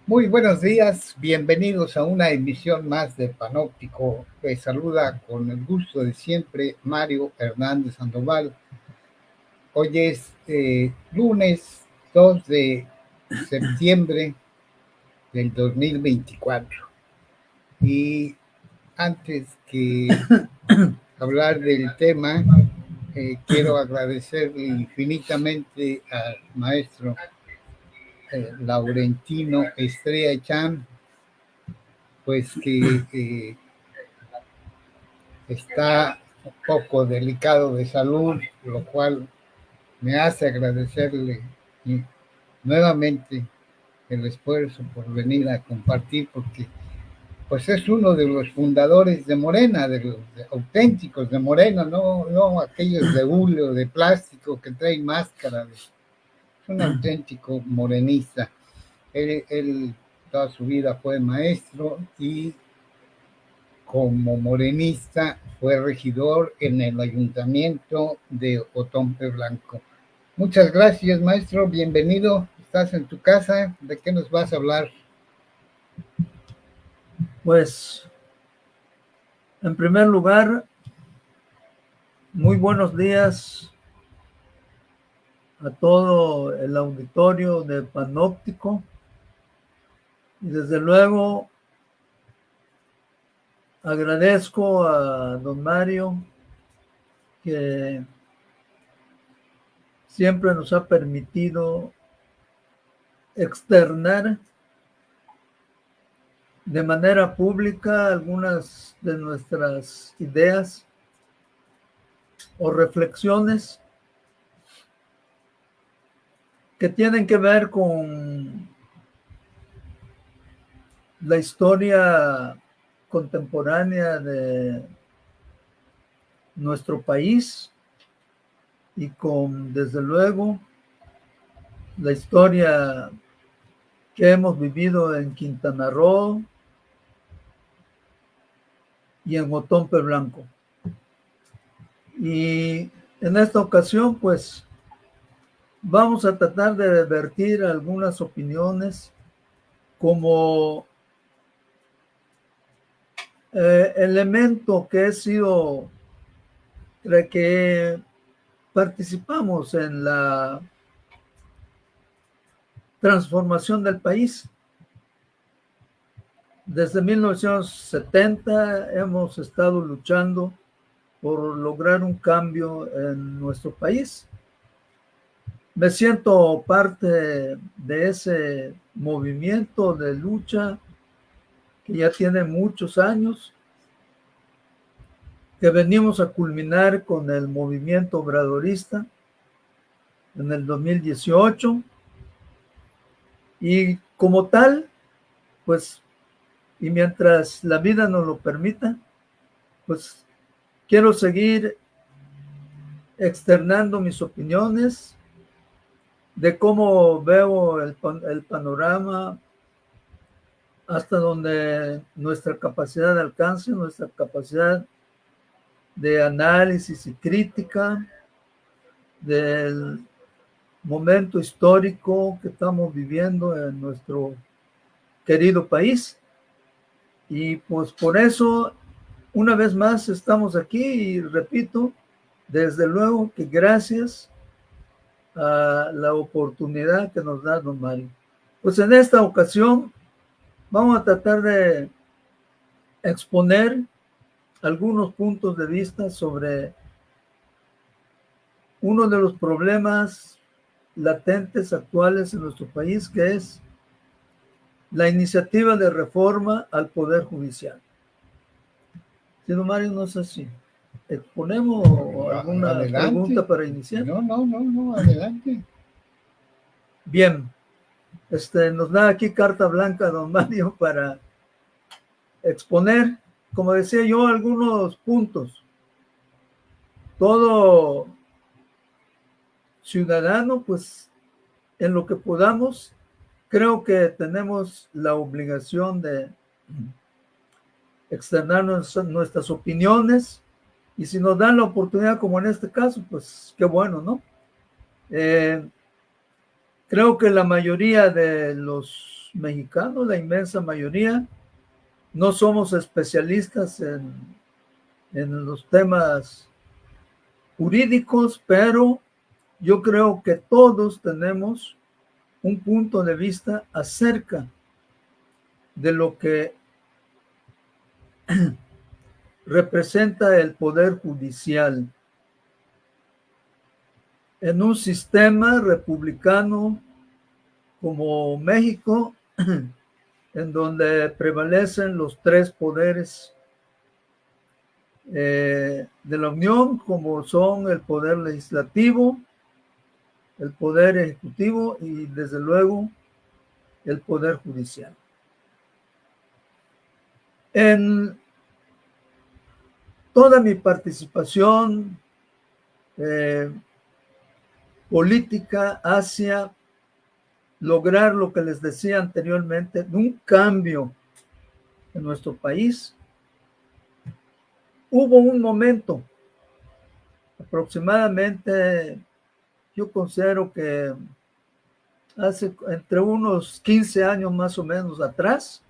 Muy buenos días, bienvenidos a una emisión más de Panóptico. Les saluda con el gusto de siempre Mario Hernández Sandoval. Hoy es lunes 2 de septiembre del 2024 y antes que hablar del tema, quiero agradecerle infinitamente al maestro Laurentino Estrella Chan, pues que está un poco delicado de salud, lo cual me hace agradecerle nuevamente el esfuerzo por venir a compartir, porque pues es uno de los fundadores de Morena, de los auténticos de Morena, no aquellos de hule o de plástico que traen máscara, es un auténtico morenista. Él toda su vida fue maestro y como morenista fue regidor en el ayuntamiento de Otompe Blanco. Muchas gracias, maestro, bienvenido, estás en tu casa, ¿de qué nos vas a hablar? Pues, en primer lugar, muy buenos días a todo el auditorio de Panóptico y desde luego agradezco a don Mario que siempre nos ha permitido externar de manera pública algunas de nuestras ideas o reflexiones que tienen que ver con la historia contemporánea de nuestro país y con, desde luego, la historia que hemos vivido en Quintana Roo y en Otompe Blanco. Y en esta ocasión, pues, vamos a tratar de vertir algunas opiniones como elemento que he sido, que participamos en la transformación del país. Desde 1970 hemos estado luchando por lograr un cambio en nuestro país. Me siento parte de ese movimiento de lucha que ya tiene muchos años, que venimos a culminar con el movimiento obradorista en el 2018 y como tal, pues, y mientras la vida nos lo permita, pues quiero seguir externando mis opiniones de cómo veo el panorama hasta donde nuestra capacidad de alcance, nuestra capacidad de análisis y crítica del momento histórico que estamos viviendo en nuestro querido país. Y pues por eso, una vez más, estamos aquí y repito, desde luego que gracias a la oportunidad que nos da don Mario. Pues en esta ocasión vamos a tratar de exponer algunos puntos de vista sobre uno de los problemas latentes actuales en nuestro país, que es la iniciativa de reforma al Poder Judicial. Si don Mario, no sé si exponemos alguna Adelante. pregunta para iniciar. No, adelante. Bien, nos da aquí carta blanca don Mario para exponer, como decía yo, algunos puntos. Todo ciudadano, pues, en lo que podamos, creo que tenemos la obligación de externar nuestras opiniones y si nos dan la oportunidad, como en este caso, pues qué bueno, ¿no? Creo que la mayoría de los mexicanos, la inmensa mayoría, no somos especialistas en los temas jurídicos, pero yo creo que todos tenemos un punto de vista acerca de lo que representa el poder judicial en un sistema republicano como México, en donde prevalecen los tres poderes de la Unión, como son el poder legislativo, el poder ejecutivo y desde luego el poder judicial. En toda mi participación política hacia lograr lo que les decía anteriormente, de un cambio en nuestro país, hubo un momento, aproximadamente, yo considero que hace entre unos 15 años más o menos atrás,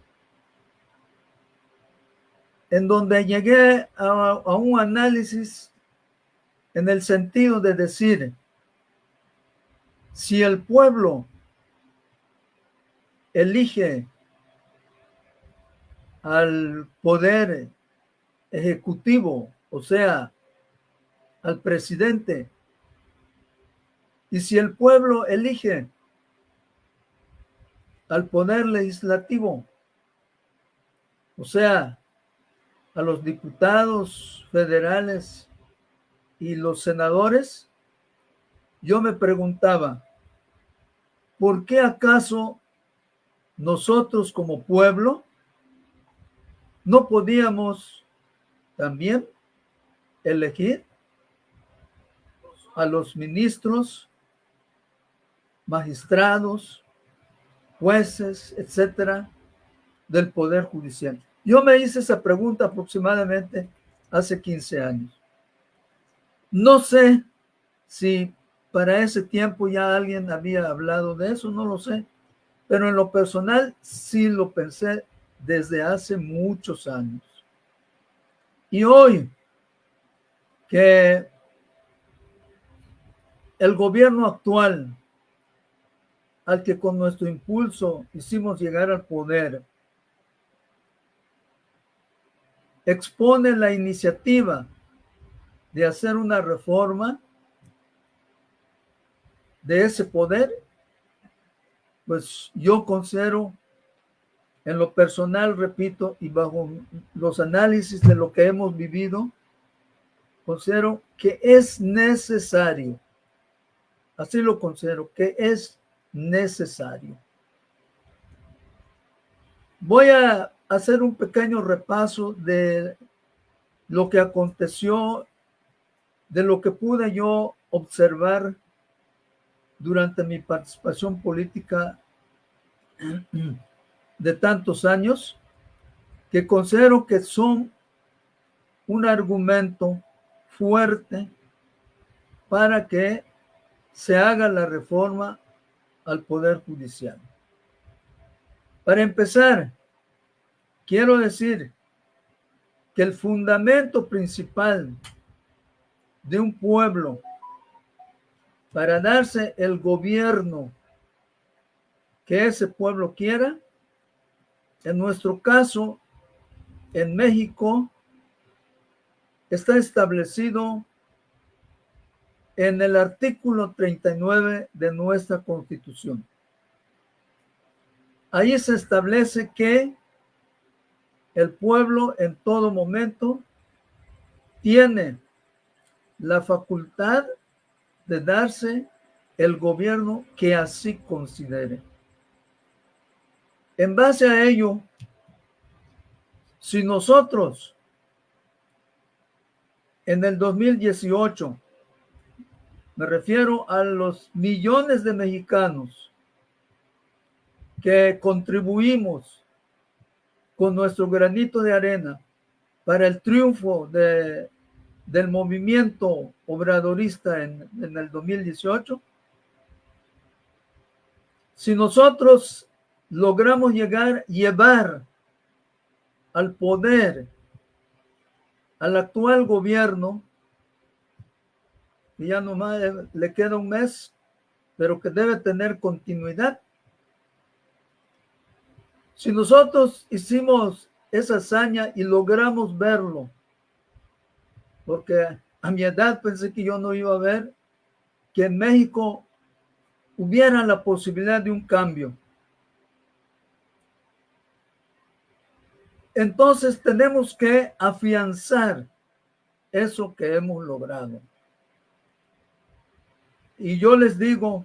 en donde llegué a un análisis en el sentido de decir, si el pueblo elige al poder ejecutivo, o sea, al presidente, y si el pueblo elige al poder legislativo, o sea, a los diputados federales y los senadores, yo me preguntaba, ¿por qué acaso nosotros como pueblo no podíamos también elegir a los ministros, magistrados, jueces, etcétera, del Poder Judicial? Yo me hice esa pregunta aproximadamente hace 15 años. No sé si para ese tiempo ya alguien había hablado de eso, no lo sé, pero en lo personal sí lo pensé desde hace muchos años. Y hoy que el gobierno actual, al que con nuestro impulso hicimos llegar al poder, expone la iniciativa de hacer una reforma de ese poder, pues yo considero, en lo personal, repito, y bajo los análisis de lo que hemos vivido, considero que es necesario, así lo considero, que es necesario. Voy a hacer un pequeño repaso de lo que aconteció, de lo que pude yo observar durante mi participación política de tantos años, que considero que son un argumento fuerte para que se haga la reforma al Poder Judicial. Para empezar, quiero decir que el fundamento principal de un pueblo para darse el gobierno que ese pueblo quiera, en nuestro caso, en México, está establecido en el artículo 39 de nuestra Constitución. Ahí se establece que el pueblo en todo momento tiene la facultad de darse el gobierno que así considere. En base a ello, si nosotros en el 2018, me refiero a los millones de mexicanos que contribuimos con nuestro granito de arena para el triunfo del movimiento obradorista en el 2018, si nosotros logramos llevar al poder al actual gobierno, que ya nomás le queda un mes, pero que debe tener continuidad. Si nosotros hicimos esa hazaña y logramos verlo, porque a mi edad pensé que yo no iba a ver que en México hubiera la posibilidad de un cambio. Entonces tenemos que afianzar eso que hemos logrado. Y yo les digo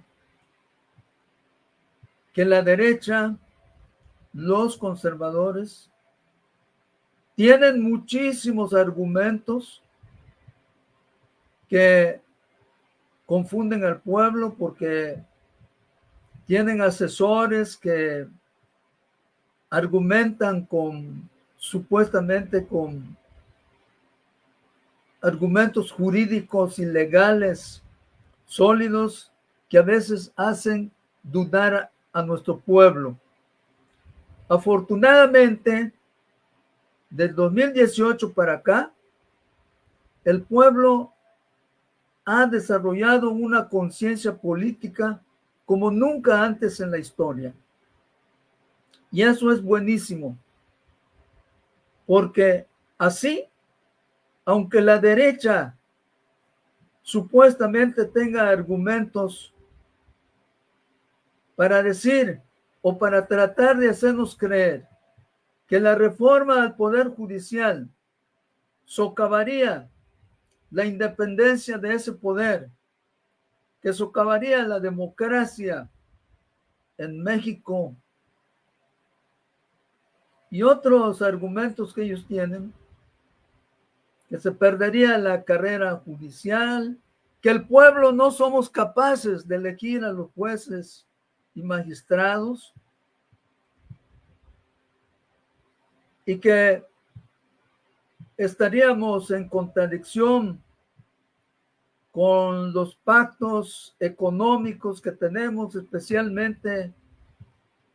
que la derecha, los conservadores, tienen muchísimos argumentos que confunden al pueblo porque tienen asesores que argumentan supuestamente con argumentos jurídicos y legales sólidos que a veces hacen dudar a nuestro pueblo. Afortunadamente, del 2018 para acá, el pueblo ha desarrollado una conciencia política como nunca antes en la historia. Y eso es buenísimo, porque así, aunque la derecha supuestamente tenga argumentos para decir o para tratar de hacernos creer que la reforma al Poder Judicial socavaría la independencia de ese poder, que socavaría la democracia en México y otros argumentos que ellos tienen, que se perdería la carrera judicial, que el pueblo no somos capaces de elegir a los jueces y magistrados, y que estaríamos en contradicción con los pactos económicos que tenemos, especialmente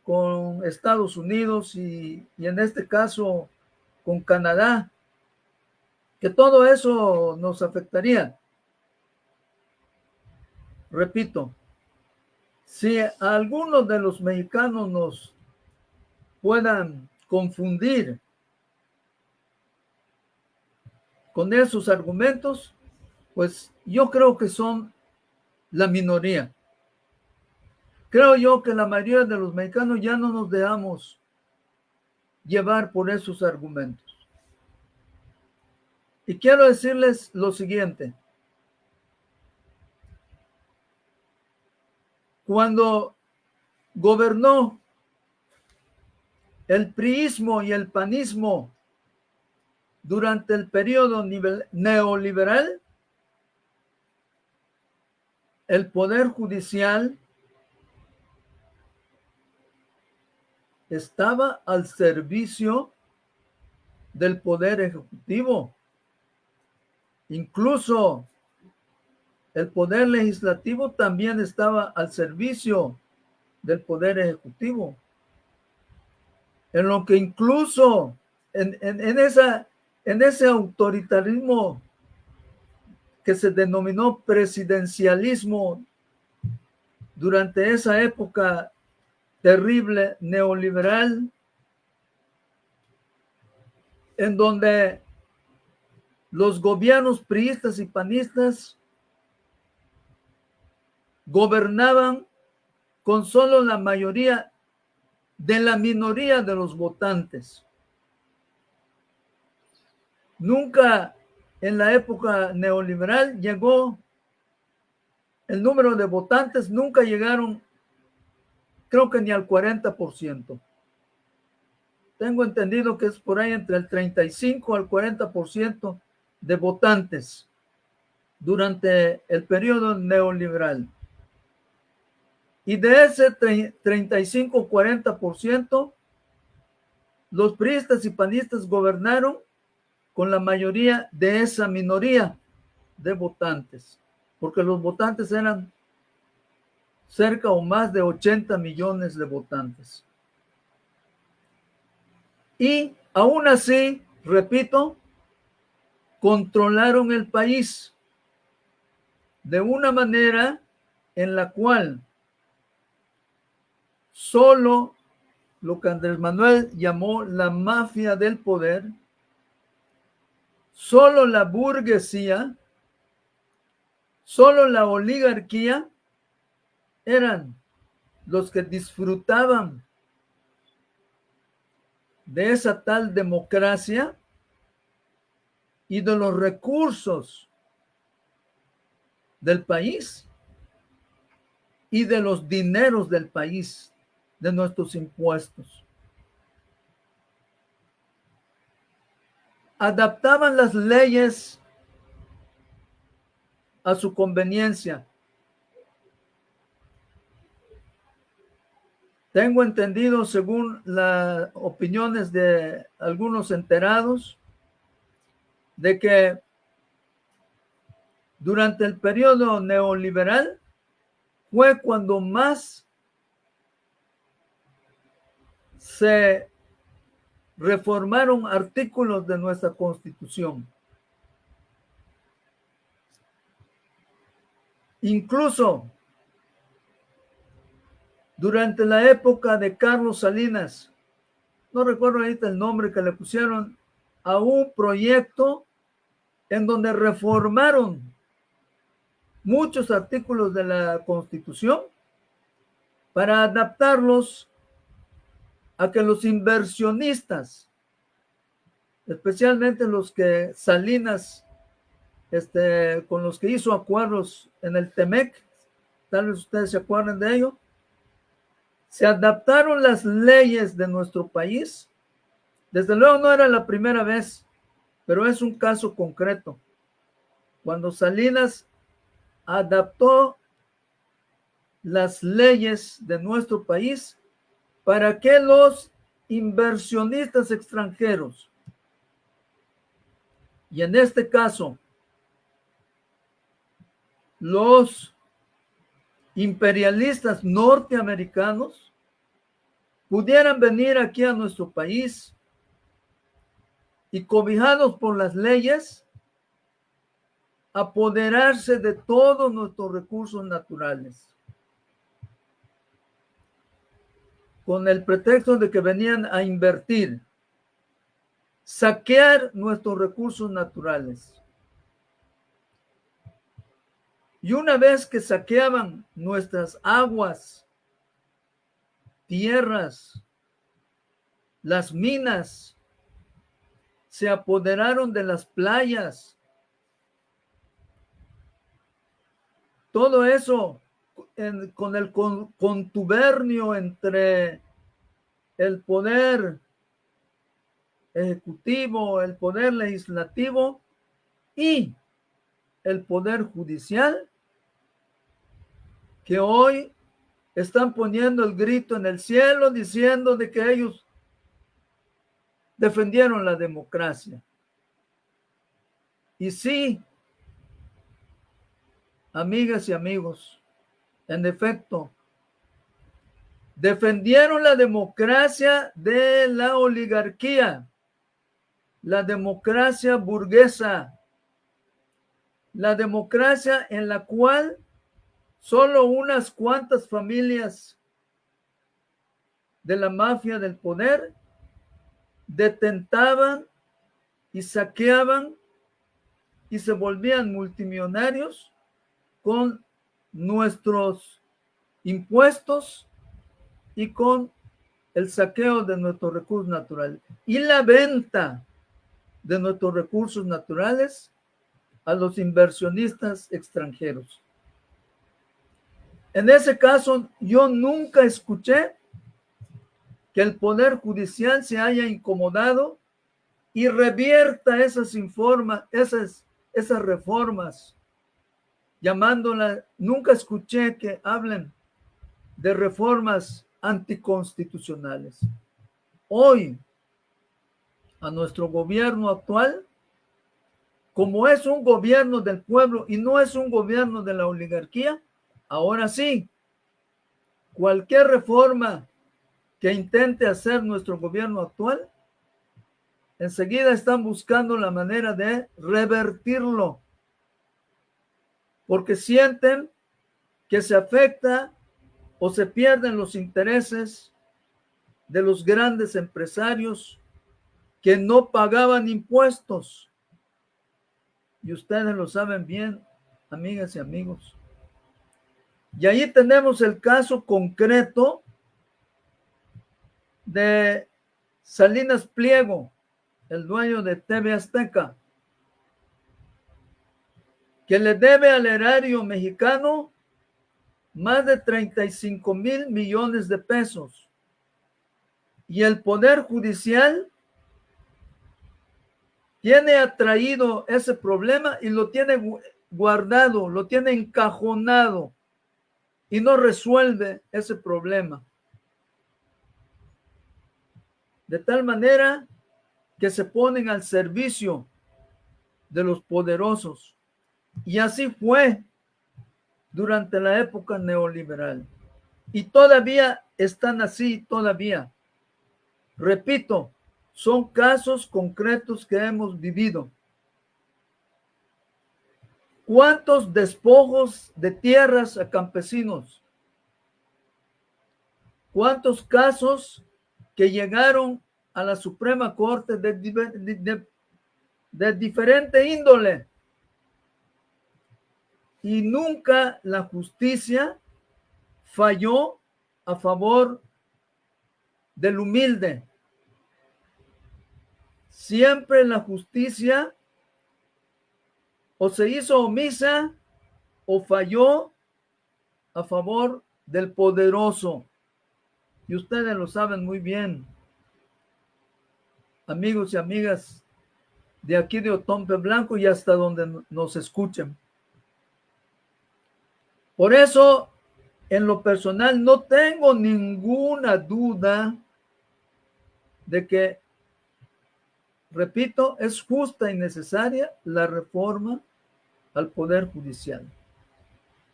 con Estados Unidos y en este caso con Canadá, que todo eso nos afectaría. Repito, si a algunos de los mexicanos nos puedan confundir con esos argumentos, pues yo creo que son la minoría. Creo yo que la mayoría de los mexicanos ya no nos dejamos llevar por esos argumentos. Y quiero decirles lo siguiente. Cuando gobernó el priismo y el panismo durante el periodo neoliberal, el Poder Judicial estaba al servicio del Poder Ejecutivo. Incluso el Poder Legislativo también estaba al servicio del Poder Ejecutivo. En lo que incluso en ese autoritarismo que se denominó presidencialismo durante esa época terrible neoliberal, en donde los gobiernos priistas y panistas gobernaban con solo la mayoría de la minoría de los votantes. Nunca en la época neoliberal llegó el número de votantes, nunca llegaron, creo que ni al 40%. Tengo entendido que es por ahí entre el 35 al 40% de votantes durante el periodo neoliberal. Y de ese 35-40%, los priistas y panistas gobernaron con la mayoría de esa minoría de votantes, porque los votantes eran cerca o más de 80 millones de votantes. Y aún así, repito, controlaron el país de una manera en la cual solo lo que Andrés Manuel llamó la mafia del poder, solo la burguesía, solo la oligarquía eran los que disfrutaban de esa tal democracia y de los recursos del país y de los dineros del país, de nuestros impuestos. Adaptaban las leyes a su conveniencia. Tengo entendido, según las opiniones de algunos enterados, de que durante el periodo neoliberal fue cuando más se reformaron artículos de nuestra Constitución. Incluso durante la época de Carlos Salinas, no recuerdo ahorita el nombre que le pusieron a un proyecto en donde reformaron muchos artículos de la Constitución para adaptarlos a que los inversionistas, especialmente los que Salinas, con los que hizo acuerdos en el TEMEC, tal vez ustedes se acuerdan de ello, se adaptaron las leyes de nuestro país. Desde luego no era la primera vez, pero es un caso concreto. Cuando Salinas adaptó las leyes de nuestro país para que los inversionistas extranjeros, y en este caso los imperialistas norteamericanos, pudieran venir aquí a nuestro país y, cobijados por las leyes, apoderarse de todos nuestros recursos naturales, con el pretexto de que venían a invertir, saquear nuestros recursos naturales. Y una vez que saqueaban nuestras aguas, tierras, las minas, se apoderaron de las playas. Todo eso con el contubernio entre el poder ejecutivo, el poder legislativo y el poder judicial, que hoy están poniendo el grito en el cielo diciendo de que ellos defendieron la democracia. Y sí, amigas y amigos, en efecto, defendieron la democracia de la oligarquía, la democracia burguesa, la democracia en la cual solo unas cuantas familias de la mafia del poder detentaban y saqueaban y se volvían multimillonarios con nuestros impuestos y con el saqueo de nuestros recursos naturales y la venta de nuestros recursos naturales a los inversionistas extranjeros. En ese caso, yo nunca escuché que el Poder Judicial se haya incomodado y revierta esas reformas, llamándolas, nunca escuché que hablen de reformas anticonstitucionales. Hoy, a nuestro gobierno actual, como es un gobierno del pueblo y no es un gobierno de la oligarquía, ahora sí, cualquier reforma que intente hacer nuestro gobierno actual enseguida están buscando la manera de revertirlo, porque sienten que se afecta o se pierden los intereses de los grandes empresarios que no pagaban impuestos. Y ustedes lo saben bien, amigas y amigos. Y ahí tenemos el caso concreto de Salinas Pliego, el dueño de TV Azteca, que le debe al erario mexicano más de 35,000 millones de pesos. Y el Poder Judicial tiene atraído ese problema y lo tiene guardado, lo tiene encajonado y no resuelve ese problema. De tal manera que se ponen al servicio de los poderosos. Y así fue durante la época neoliberal. Y todavía están así, todavía. Repito, son casos concretos que hemos vivido. ¿Cuántos despojos de tierras a campesinos? ¿Cuántos casos que llegaron a la Suprema Corte de diferente índole? Y nunca la justicia falló a favor del humilde. Siempre la justicia o se hizo omisa o falló a favor del poderoso. Y ustedes lo saben muy bien, amigos y amigas de aquí de Otompe Blanco y hasta donde nos escuchen. Por eso, en lo personal, no tengo ninguna duda de que, repito, es justa y necesaria la reforma al Poder Judicial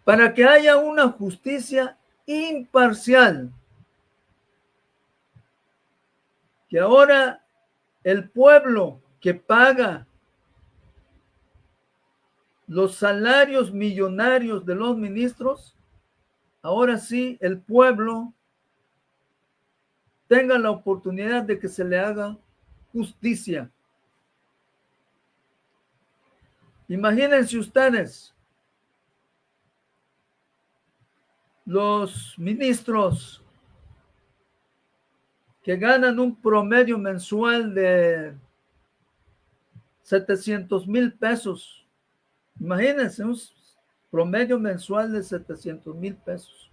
para que haya una justicia imparcial, que ahora el pueblo que paga los salarios millonarios de los ministros, ahora sí el pueblo tenga la oportunidad de que se le haga justicia. Imagínense ustedes, los ministros que ganan un promedio mensual de 700,000 pesos. Imagínense un promedio mensual de 700,000 pesos.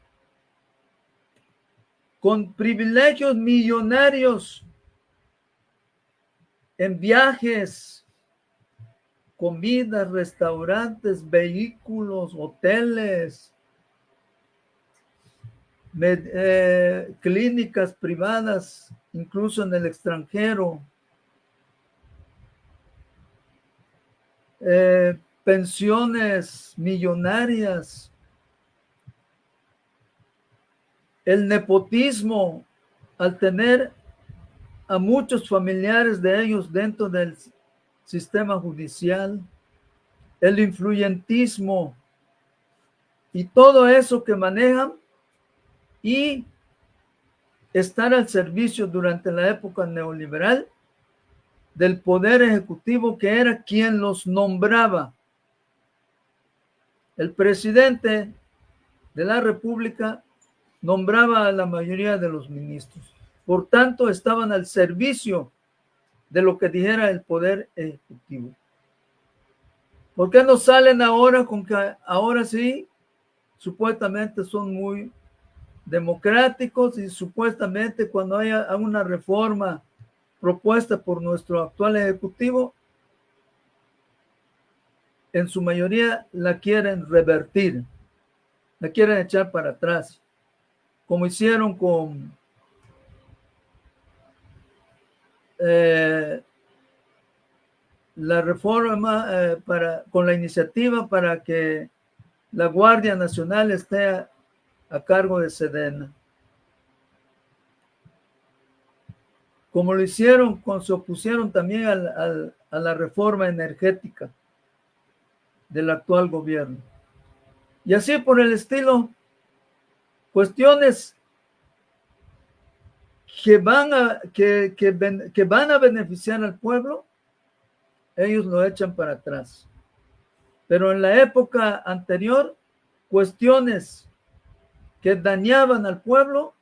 Con privilegios millonarios en viajes, comidas, restaurantes, vehículos, hoteles, clínicas privadas, incluso en el extranjero, pensiones millonarias, el nepotismo al tener a muchos familiares de ellos dentro del sistema judicial, el influyentismo y todo eso que manejan y estar al servicio durante la época neoliberal del poder ejecutivo, que era quien los nombraba. El presidente de la República nombraba a la mayoría de los ministros. Por tanto, estaban al servicio de lo que dijera el poder ejecutivo. ¿Por qué no salen ahora con que ahora sí, supuestamente son muy democráticos y supuestamente cuando haya una reforma propuesta por nuestro actual ejecutivo, en su mayoría la quieren revertir, la quieren echar para atrás, como hicieron con la reforma, con la iniciativa para que la Guardia Nacional esté a cargo de Sedena. como lo hicieron cuando se opusieron también a la reforma energética del actual gobierno. Y así por el estilo, cuestiones que van a beneficiar al pueblo, ellos lo echan para atrás. Pero en la época anterior, cuestiones que dañaban al pueblo,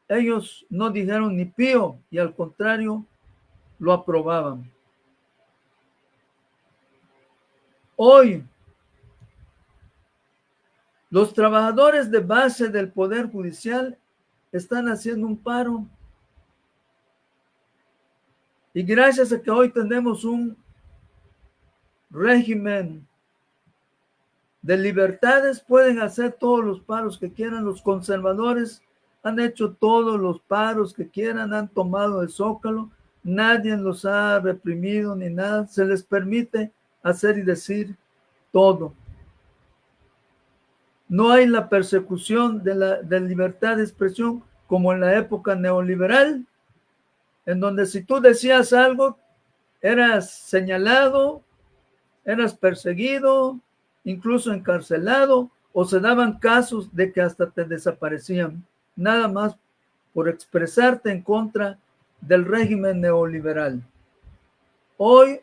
ellos no dijeron ni pío y al contrario, lo aprobaban. Hoy, los trabajadores de base del Poder Judicial están haciendo un paro. Y gracias a que hoy tenemos un régimen de libertades, pueden hacer todos los paros que quieran. Los conservadores han hecho todos los paros que quieran, han tomado el Zócalo, nadie los ha reprimido ni nada, se les permite hacer y decir todo. No hay la persecución de libertad de expresión como en la época neoliberal, en donde si tú decías algo, eras señalado, eras perseguido, incluso encarcelado, o se daban casos de que hasta te desaparecían, nada más por expresarte en contra del régimen neoliberal. Hoy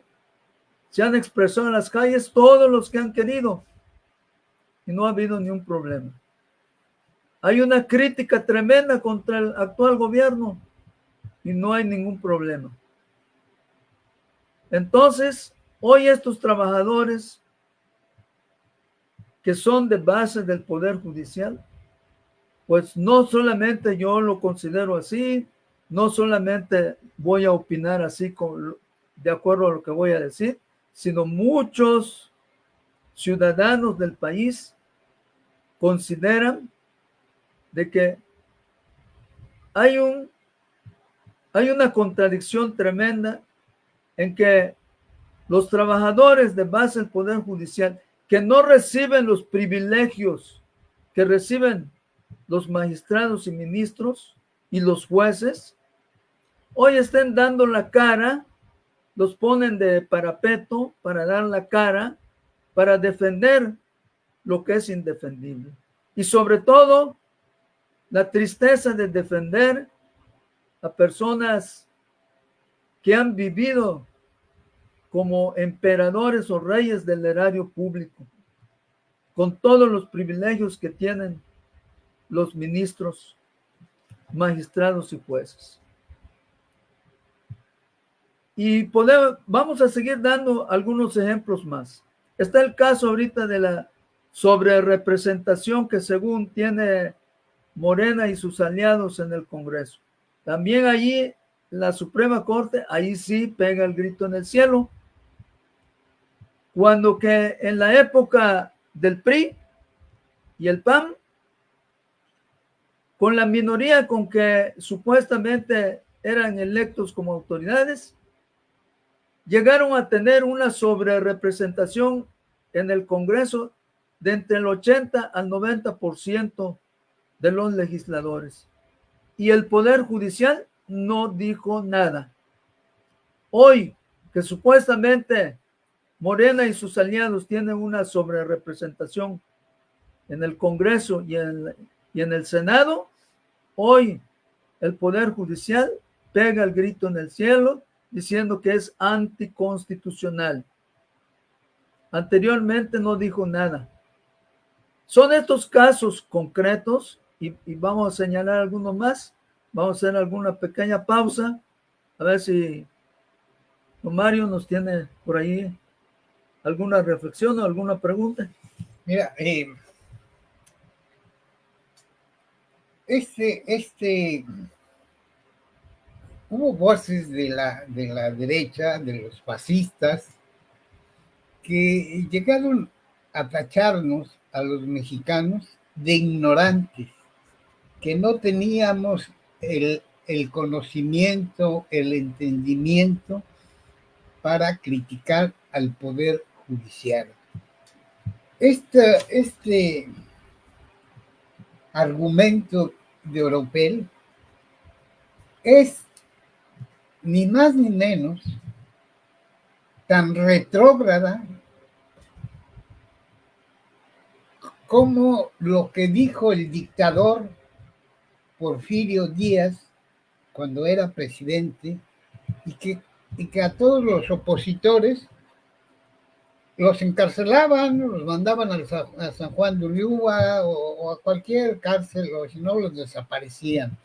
se han expresado en las calles todos los que han querido y no ha habido ni un problema. Hay una crítica tremenda contra el actual gobierno y no hay ningún problema. Entonces, hoy estos trabajadores que son de base del Poder Judicial, pues no solamente yo lo considero así, no solamente voy a opinar así de acuerdo a lo que voy a decir, sino muchos ciudadanos del país consideran de que hay una contradicción tremenda en que los trabajadores de base del Poder Judicial que no reciben los privilegios que reciben los magistrados y ministros y los jueces, hoy estén dando la cara, los ponen de parapeto para dar la cara, para defender lo que es indefendible. Y sobre todo, la tristeza de defender a personas que han vivido como emperadores o reyes del erario público, con todos los privilegios que tienen los ministros, magistrados y jueces. Y vamos a seguir dando algunos ejemplos más. Está el caso ahorita de la sobrerepresentación que según tiene Morena y sus aliados en el Congreso. También allí la Suprema Corte, ahí sí pega el grito en el cielo. Cuando que en la época del PRI y el PAN, con la minoría con que supuestamente eran electos como autoridades, llegaron a tener una sobrerepresentación en el Congreso de entre el 80 al 90% de los legisladores. Y el Poder Judicial no dijo nada. Hoy, que supuestamente Morena y sus aliados tienen una sobrerepresentación en el Congreso y en el Senado, hoy el Poder Judicial pega el grito en el cielo diciendo que es anticonstitucional. Anteriormente no dijo nada. Son estos casos concretos y vamos a señalar algunos más. Vamos a hacer alguna pequeña pausa. A ver si don Mario nos tiene por ahí alguna reflexión o alguna pregunta. Mira, hubo voces de la derecha, de los fascistas, que llegaron a tacharnos a los mexicanos de ignorantes, que no teníamos el conocimiento, el entendimiento para criticar al Poder Judicial. Este argumento de Oropel es ni más ni menos, tan retrógrada como lo que dijo el dictador Porfirio Díaz cuando era presidente y que a todos los opositores los encarcelaban, los mandaban a San Juan de Ulúa o a cualquier cárcel, o si no, los desaparecían.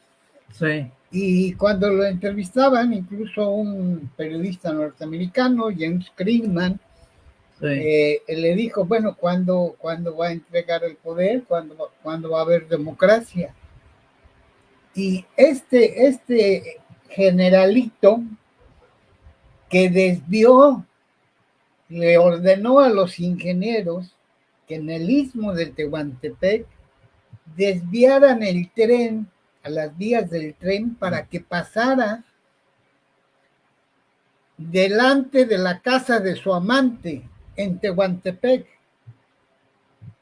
Sí. Y cuando lo entrevistaban, incluso un periodista norteamericano, James Krillman, sí, le dijo, bueno, ¿cuándo va a entregar el poder? ¿Cuándo va a haber democracia? Y este generalito que desvió, le ordenó a los ingenieros que en el istmo de Tehuantepec desviaran el tren a las vías del tren para que pasara delante de la casa de su amante en Tehuantepec.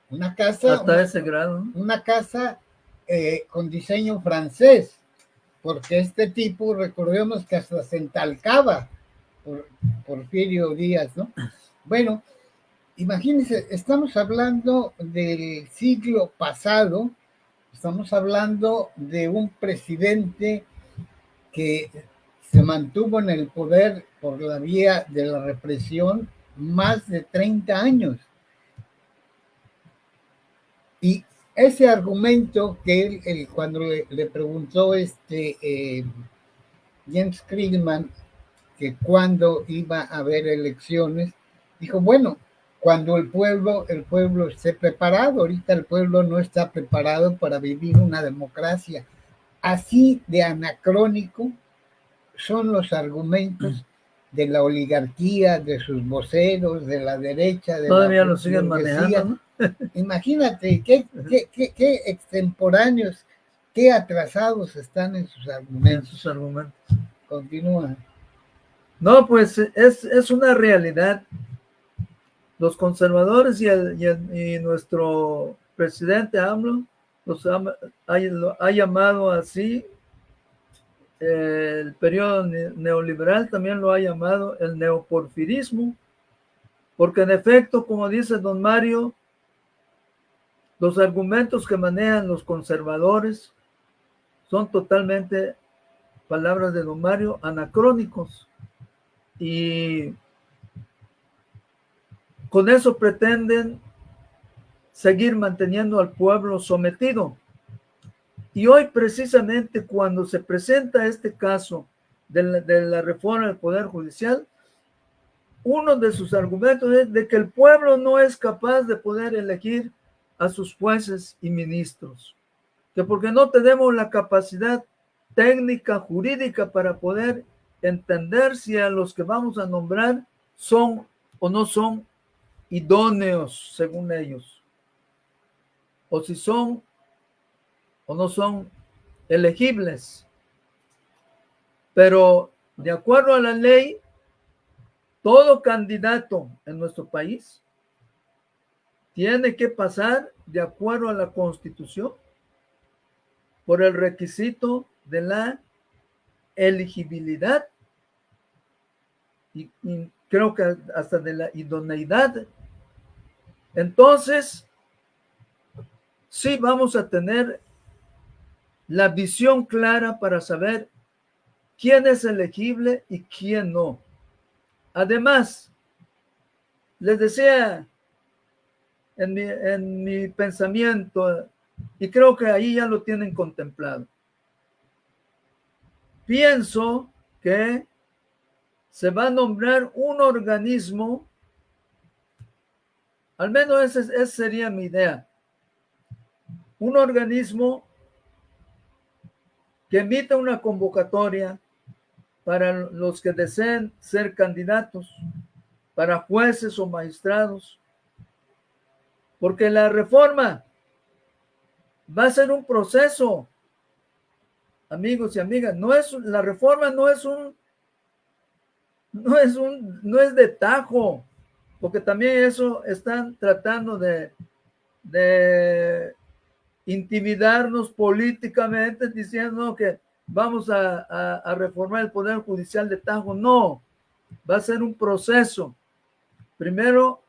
Una casa, hasta ese grado, una casa con diseño francés, porque este tipo, recordemos que hasta se entalcaba por Porfirio Díaz, ¿no? Bueno, imagínense, estamos hablando del siglo pasado, estamos hablando de un presidente que se mantuvo en el poder por la vía de la represión más de 30 años. Y ese argumento que él cuando le preguntó James Krillman que cuándo iba a haber elecciones, dijo, bueno, cuando el pueblo esté preparado, ahorita el pueblo no está preparado para vivir una democracia. Así de anacrónico son los argumentos de la oligarquía, de sus voceros, de la derecha. Todavía lo siguen manejando, ¿no? Imagínate qué extemporáneos, qué atrasados están en sus argumentos. En sus argumentos. Continúa. No, pues es una realidad. Los conservadores y nuestro presidente AMLO ha llamado así. El periodo neoliberal también lo ha llamado el neoporfirismo, porque en efecto, como dice don Mario, los argumentos que manejan los conservadores son totalmente, palabras de don Mario, anacrónicos, y con eso pretenden seguir manteniendo al pueblo sometido. Y hoy, precisamente, cuando se presenta este caso de la reforma del Poder Judicial, uno de sus argumentos es de que el pueblo no es capaz de poder elegir a sus jueces y ministros, que porque no tenemos la capacidad técnica, jurídica para poder entender si a los que vamos a nombrar son o no son idóneos según ellos, o si son o no son elegibles. Pero de acuerdo a la ley, todo candidato en nuestro país tiene que pasar, de acuerdo a la Constitución, por el requisito de la elegibilidad y creo que hasta de la idoneidad. Entonces, sí vamos a tener la visión clara para saber quién es elegible y quién no. Además, les decía en mi pensamiento, y creo que ahí ya lo tienen contemplado, pienso que se va a nombrar un organismo, al menos esa sería mi idea, un organismo que emita una convocatoria para los que deseen ser candidatos, para jueces o magistrados, porque la reforma va a ser un proceso, amigos y amigas. La reforma no es de tajo, porque también eso están tratando de intimidarnos políticamente, diciendo que vamos a reformar el Poder Judicial de tajo. No, va a ser un proceso. Primero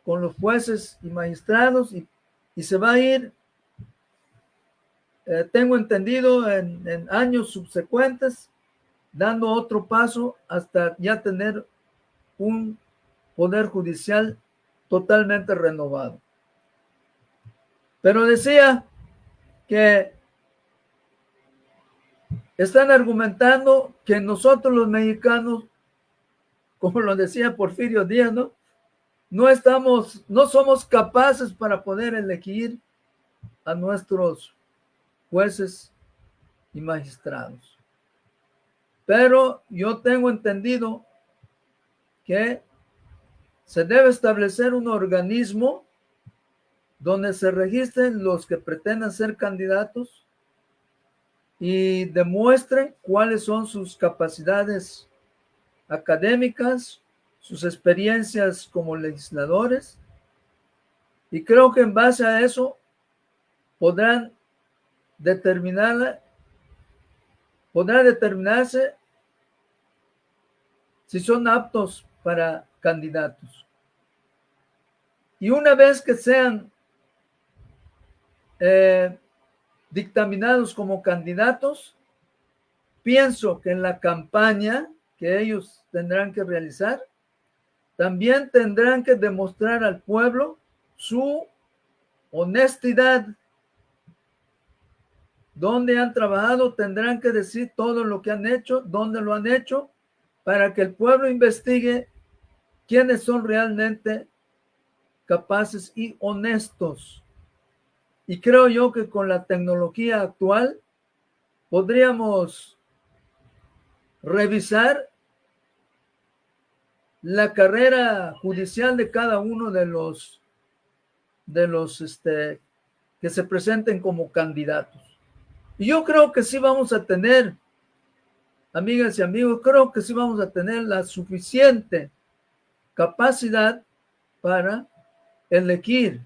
con los jueces y magistrados y se va a ir, tengo entendido, en años subsecuentes, dando otro paso hasta ya tener un Poder Judicial totalmente renovado. Pero decía que están argumentando que nosotros los mexicanos, como lo decía Porfirio Díaz, no somos capaces para poder elegir a nuestros jueces y magistrados. Pero yo tengo entendido que se debe establecer un organismo donde se registren los que pretendan ser candidatos y demuestren cuáles son sus capacidades académicas, sus experiencias como legisladores, y creo que en base a eso podrá determinarse si son aptos para candidatos. Y una vez que sean dictaminados como candidatos, pienso que en la campaña que ellos tendrán que realizar, también tendrán que demostrar al pueblo su honestidad. Donde han trabajado, tendrán que decir todo lo que han hecho, dónde lo han hecho, para que el pueblo investigue quiénes son realmente capaces y honestos. Y creo yo que con la tecnología actual podríamos revisar la carrera judicial de cada uno de los que se presenten como candidatos. Y yo creo que sí vamos a tener, amigas y amigos, creo que sí vamos a tener la suficiente capacidad para elegir.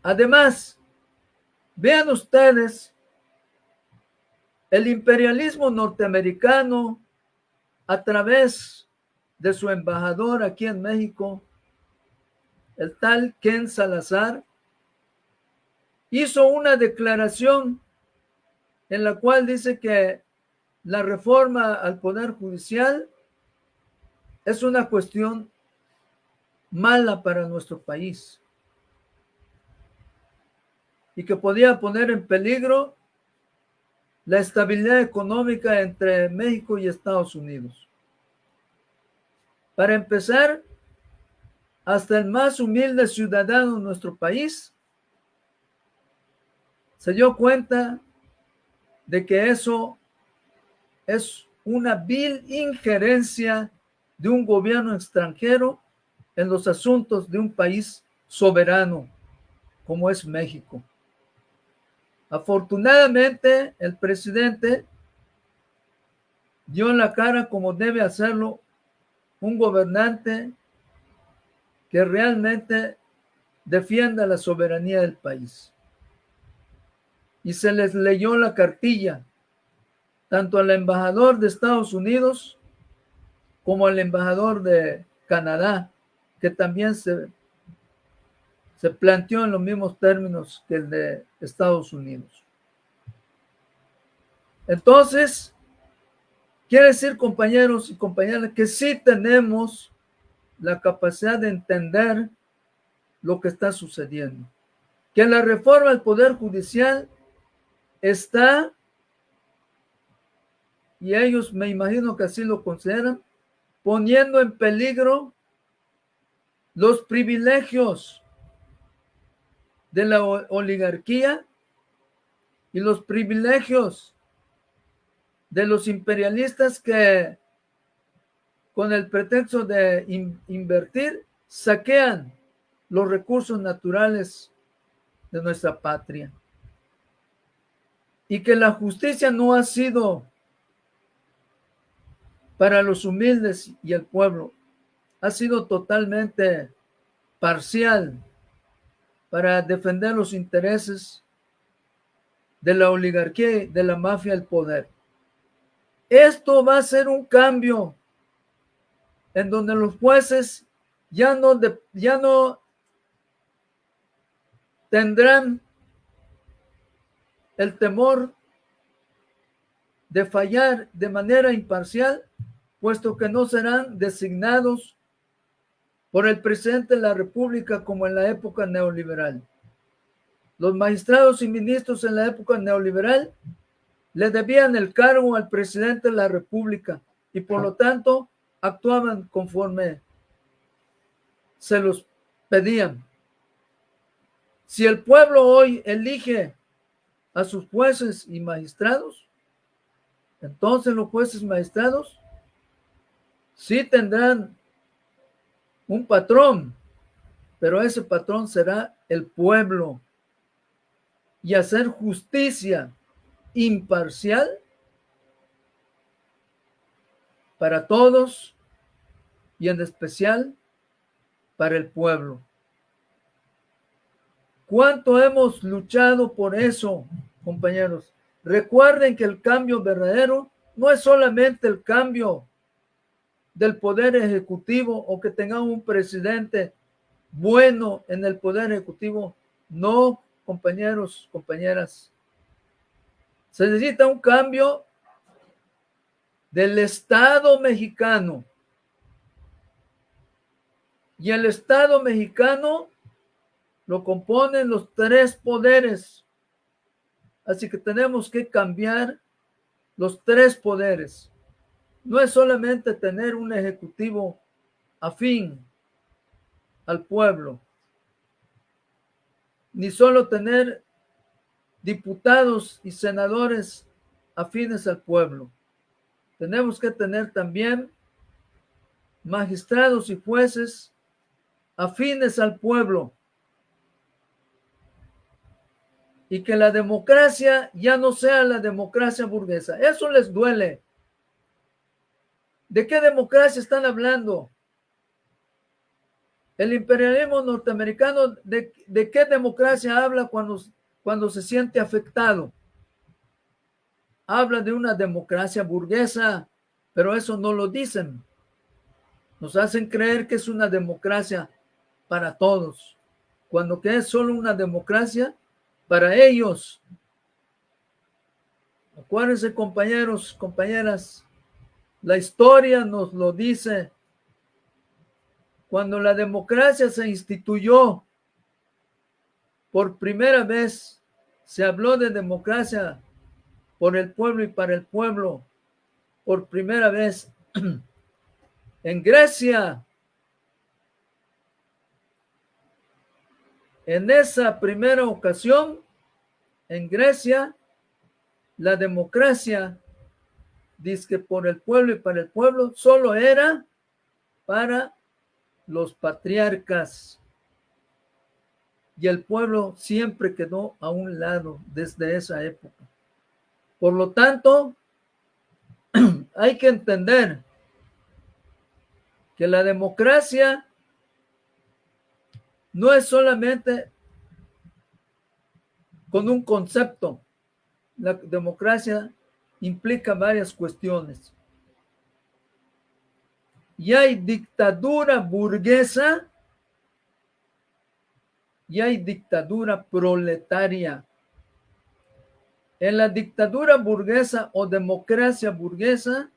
Además, vean ustedes, el imperialismo norteamericano, a través de su embajador aquí en México, el tal Ken Salazar, hizo una declaración en la cual dice que la reforma al Poder Judicial es una cuestión mala para nuestro país y que podía poner en peligro la estabilidad económica entre México y Estados Unidos. Para empezar, hasta el más humilde ciudadano de nuestro país se dio cuenta de que eso es una vil injerencia de un gobierno extranjero en los asuntos de un país soberano como es México. Afortunadamente, el presidente dio la cara como debe hacerlo un gobernante que realmente defienda la soberanía del país. Y se les leyó la cartilla tanto al embajador de Estados Unidos como al embajador de Canadá, que también se planteó en los mismos términos que el de Estados Unidos. Entonces, quiere decir, compañeros y compañeras, que sí tenemos la capacidad de entender lo que está sucediendo. Que la reforma al Poder Judicial está, y ellos me imagino que así lo consideran, poniendo en peligro los privilegios de la oligarquía y los privilegios de los imperialistas que, con el pretexto de invertir, saquean los recursos naturales de nuestra patria. Y que la justicia no ha sido para los humildes y el pueblo, ha sido totalmente parcial para defender los intereses de la oligarquía, de la mafia del poder. Esto va a ser un cambio en donde los jueces ya no tendrán el temor de fallar de manera imparcial, puesto que no serán designados por el presidente de la República como en la época neoliberal. Los magistrados y ministros en la época neoliberal le debían el cargo al presidente de la República y por lo tanto actuaban conforme se los pedían. Si el pueblo hoy elige a sus jueces y magistrados, entonces los jueces y magistrados sí tendrán un patrón, pero ese patrón será el pueblo. Y hacer justicia imparcial para todos y en especial para el pueblo. ¿Cuánto hemos luchado por eso, compañeros? Recuerden que el cambio verdadero no es solamente el cambio del poder ejecutivo o que tengamos un presidente bueno en el poder ejecutivo. No, compañeros, compañeras. Se necesita un cambio del Estado mexicano. Y el Estado mexicano lo componen los tres poderes. Así que tenemos que cambiar los tres poderes. No es solamente tener un ejecutivo afín al pueblo, ni solo tener diputados y senadores afines al pueblo. Tenemos que tener también magistrados y jueces afines al pueblo. Y que la democracia ya no sea la democracia burguesa. Eso les duele. ¿De qué democracia están hablando? El imperialismo norteamericano, ¿de qué democracia habla cuando se siente afectado? Habla de una democracia burguesa, pero eso no lo dicen. Nos hacen creer que es una democracia para todos, cuando que es solo una democracia para ellos. Acuérdense, compañeros, compañeras, la historia nos lo dice. Cuando la democracia se instituyó por primera vez, se habló de democracia por el pueblo y para el pueblo. Por primera vez en Grecia. En esa primera ocasión, en Grecia, la democracia, dice que por el pueblo y para el pueblo, solo era para los patriarcas. Y el pueblo siempre quedó a un lado desde esa época. Por lo tanto, hay que entender que la democracia no es solamente con un concepto. La democracia implica varias cuestiones. Y hay dictadura burguesa y hay dictadura proletaria. En la dictadura burguesa o democracia burguesa,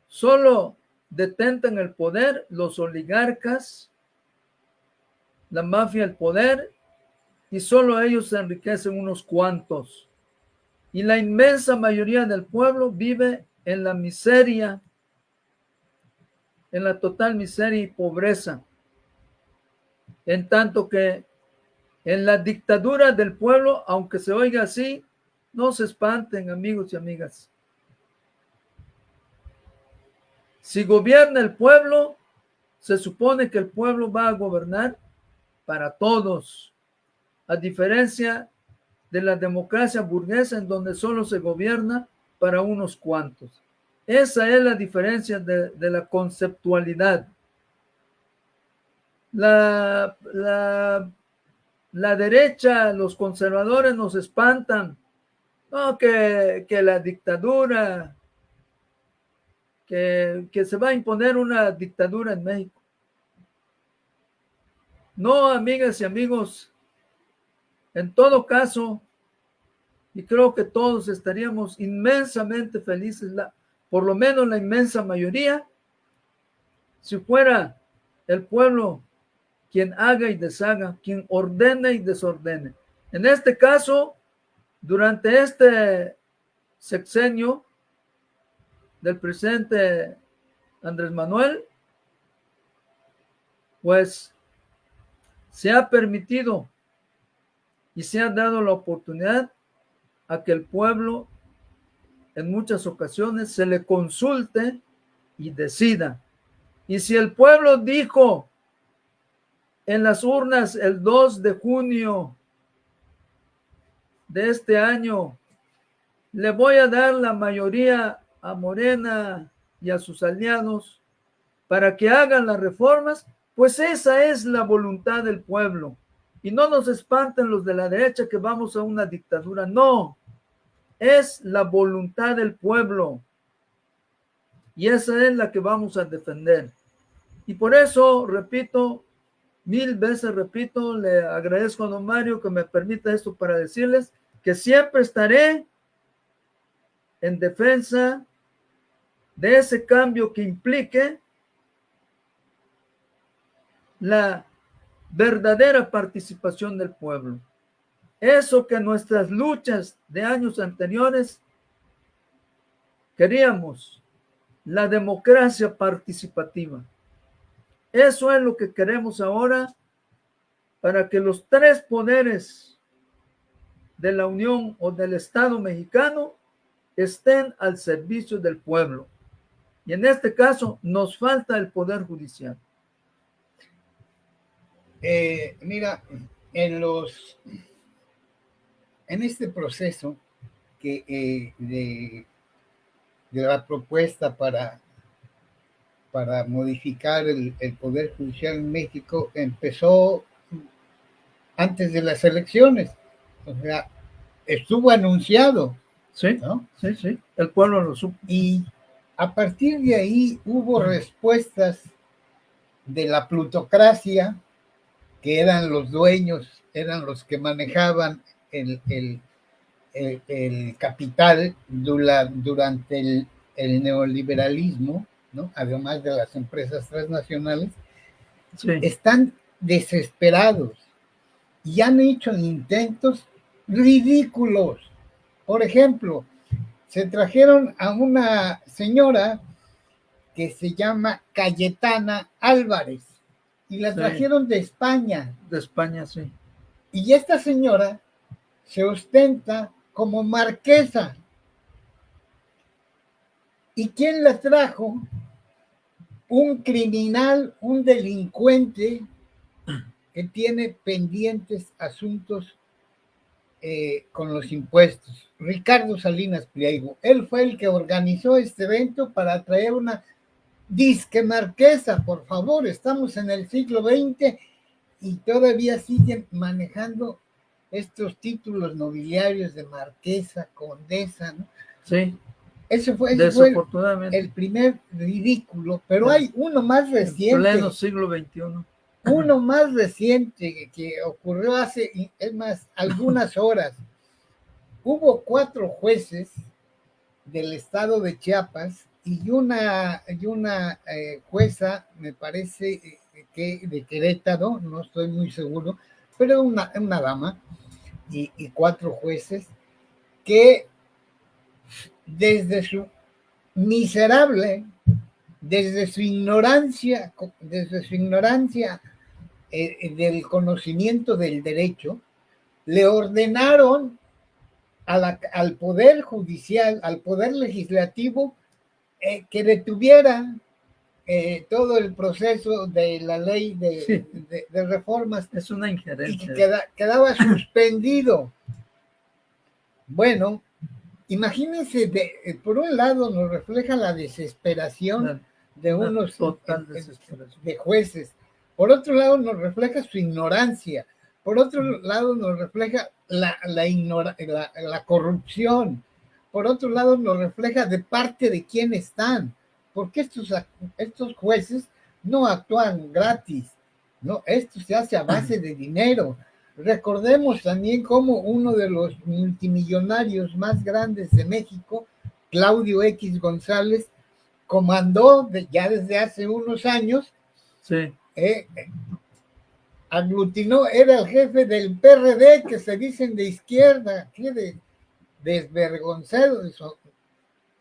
solo detentan el poder los oligarcas, la mafia del poder, y solo ellos se enriquecen unos cuantos. Y la inmensa mayoría del pueblo vive en la miseria, en la total miseria y pobreza. En tanto que en la dictadura del pueblo, aunque se oiga así, no se espanten, amigos y amigas. Si gobierna el pueblo, se supone que el pueblo va a gobernar para todos, a diferencia de la democracia burguesa en donde solo se gobierna para unos cuantos. Esa es la diferencia de la conceptualidad. La la derecha, los conservadores nos espantan. No, que la dictadura, que se va a imponer una dictadura en México. No, amigas y amigos, en todo caso, y creo que todos estaríamos inmensamente felices, por lo menos la inmensa mayoría, si fuera el pueblo quien haga y deshaga, quien ordene y desordene. En este caso, durante este sexenio del presidente Andrés Manuel, pues se ha permitido y se ha dado la oportunidad a que el pueblo en muchas ocasiones se le consulte y decida. Y si el pueblo dijo en las urnas el 2 de junio de este año, le voy a dar la mayoría a Morena y a sus aliados para que hagan las reformas, pues esa es la voluntad del pueblo. Y no nos espanten los de la derecha que vamos a una dictadura, no, es la voluntad del pueblo y esa es la que vamos a defender. Y por eso, repito, 1000 veces repito, le agradezco a don Mario que me permita esto para decirles que siempre estaré en defensa de ese cambio que implique la verdadera participación del pueblo. Eso que nuestras luchas de años anteriores queríamos, la democracia participativa. Eso es lo que queremos ahora para que los 3 poderes de la Unión o del Estado mexicano estén al servicio del pueblo. Y en este caso nos falta el Poder Judicial. Mira, en este proceso de la propuesta para modificar el Poder Judicial en México empezó antes de las elecciones. O sea, estuvo anunciado. Sí, ¿no? Sí, el pueblo lo supo. Y a partir de ahí hubo respuestas de la plutocracia, que eran los dueños, eran los que manejaban el capital durante el neoliberalismo, ¿no? Además de las empresas transnacionales, sí, están desesperados y han hecho intentos ridículos. Por ejemplo, se trajeron a una señora que se llama Cayetana Álvarez y la trajeron de España. De España, sí. Y esta señora se ostenta como marquesa. ¿Y quién la trajo? Un criminal, un delincuente que tiene pendientes asuntos con los impuestos. Ricardo Salinas Pliego. Él fue el que organizó este evento para traer una disque marquesa. Por favor, estamos en el siglo XX y todavía siguen manejando estos títulos nobiliarios de marquesa, condesa, ¿no? Sí. Ese fue el primer ridículo, pero hay uno más reciente. En pleno siglo XXI. Uno más reciente que ocurrió hace, es más, algunas horas. Hubo 4 jueces del estado de Chiapas y una jueza, me parece que de Querétaro, no estoy muy seguro, pero una dama, y 4 jueces que desde su miserable, desde su ignorancia del conocimiento del derecho, le ordenaron al Poder Judicial, al Poder Legislativo, que detuviera todo el proceso de la ley de reformas. Es una injerencia. Y que quedaba suspendido. Bueno, imagínense, por un lado nos refleja la desesperación de unos total desesperación de jueces. Por otro lado nos refleja su ignorancia, Por otro lado, nos refleja la corrupción. Por otro lado, nos refleja de parte de quién están. Porque estos jueces no actúan gratis, ¿no? Esto se hace a base de dinero. Recordemos también cómo uno de los multimillonarios más grandes de México, Claudio X González, comandó ya desde hace unos años, sí, aglutinó, era el jefe del PRD, que se dicen de izquierda, qué desvergonzado, eso,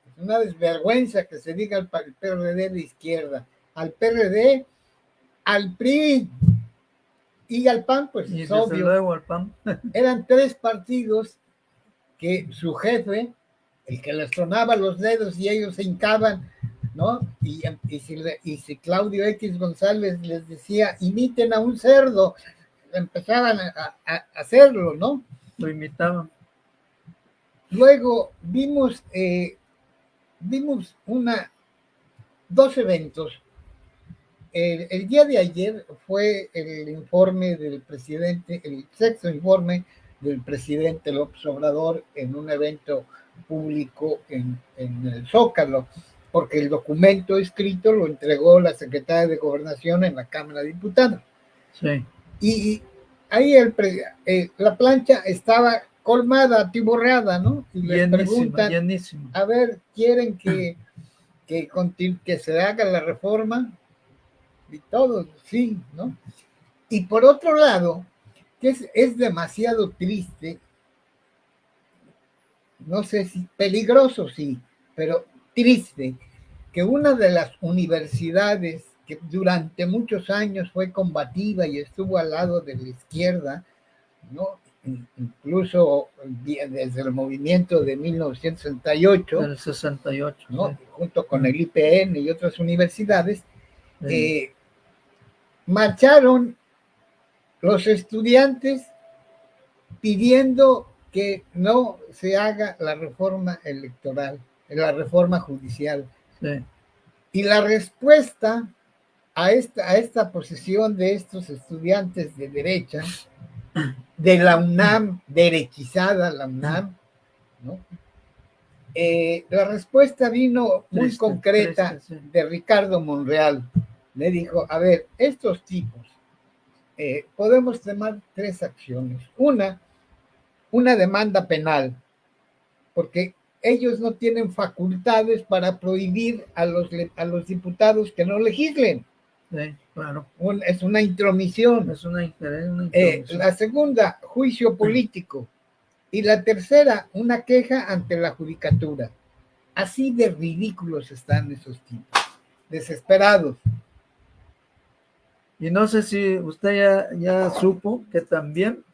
es una desvergüenza que se diga el PRD de izquierda, al PRD, al PRI y al PAN, pues y es desde obvio. luego al PAN. Eran tres partidos que su jefe, el que les tronaba los dedos y ellos se hincaban, ¿no? Y si Claudio X González les decía, imiten a un cerdo, empezaban a hacerlo, ¿no? Lo imitaban. Luego vimos dos eventos. El día de ayer fue el informe del presidente, el sexto informe del presidente López Obrador en un evento público en el Zócalo, porque el documento escrito lo entregó la secretaria de Gobernación en la Cámara de Diputados. Sí. Y ahí la plancha estaba colmada, atiborrada, ¿no? Y les preguntan, llenísima. a ver, ¿quieren que se haga la reforma? Y todos, sí, ¿no? Y por otro lado, que es demasiado triste, no sé si peligroso, sí, pero triste, que una de las universidades que durante muchos años fue combativa y estuvo al lado de la izquierda, ¿no? Incluso desde el movimiento de 1968, del 68, ¿no? Sí. Junto con el IPN y otras universidades, marcharon los estudiantes pidiendo que no se haga la reforma electoral, la reforma judicial. Sí. Y la respuesta a esta posición de estos estudiantes de derecha, de la UNAM, derechizada la UNAM, ¿no? La respuesta vino muy concreta de Ricardo Monreal. Le dijo, a ver, estos tipos, podemos tomar tres acciones. Una demanda penal, porque ellos no tienen facultades para prohibir a los diputados que no legislen. Sí, claro. Es una intromisión. Es una intromisión. La segunda, juicio político. Y la tercera, una queja ante la judicatura. Así de ridículos están esos tipos, desesperados. Y no sé si usted ya supo que también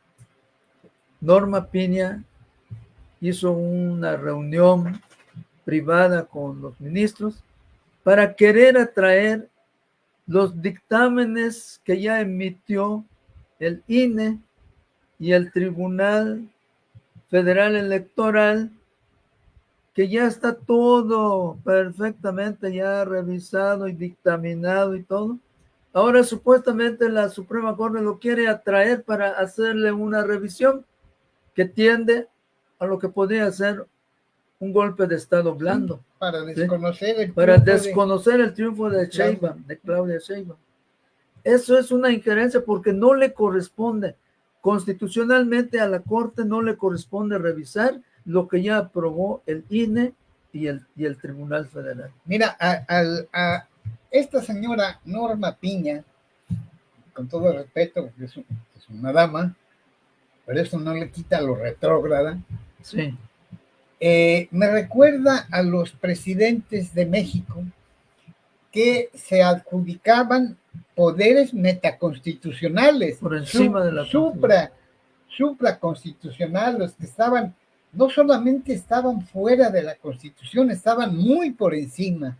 Norma Piña hizo una reunión privada con los ministros para querer atraer los dictámenes que ya emitió el INE y el Tribunal Federal Electoral, que ya está todo perfectamente ya revisado y dictaminado y todo. Ahora supuestamente la Suprema Corte lo quiere atraer para hacerle una revisión que tiende a lo que podría ser un golpe de Estado blando. Sí, para desconocer, ¿sí? El triunfo de Sheinbaum, de Claudia Sheinbaum. Eso es una injerencia porque no le corresponde, constitucionalmente a la Corte no le corresponde revisar lo que ya aprobó el INE y el Tribunal Federal. Mira, a esta señora Norma Piña, con todo el respeto, porque es una dama, pero eso no le quita lo retrógrada. Sí. Me recuerda a los presidentes de México que se adjudicaban poderes metaconstitucionales, por encima de la supraconstitucional, los que estaban, no solamente estaban fuera de la Constitución, estaban muy por encima.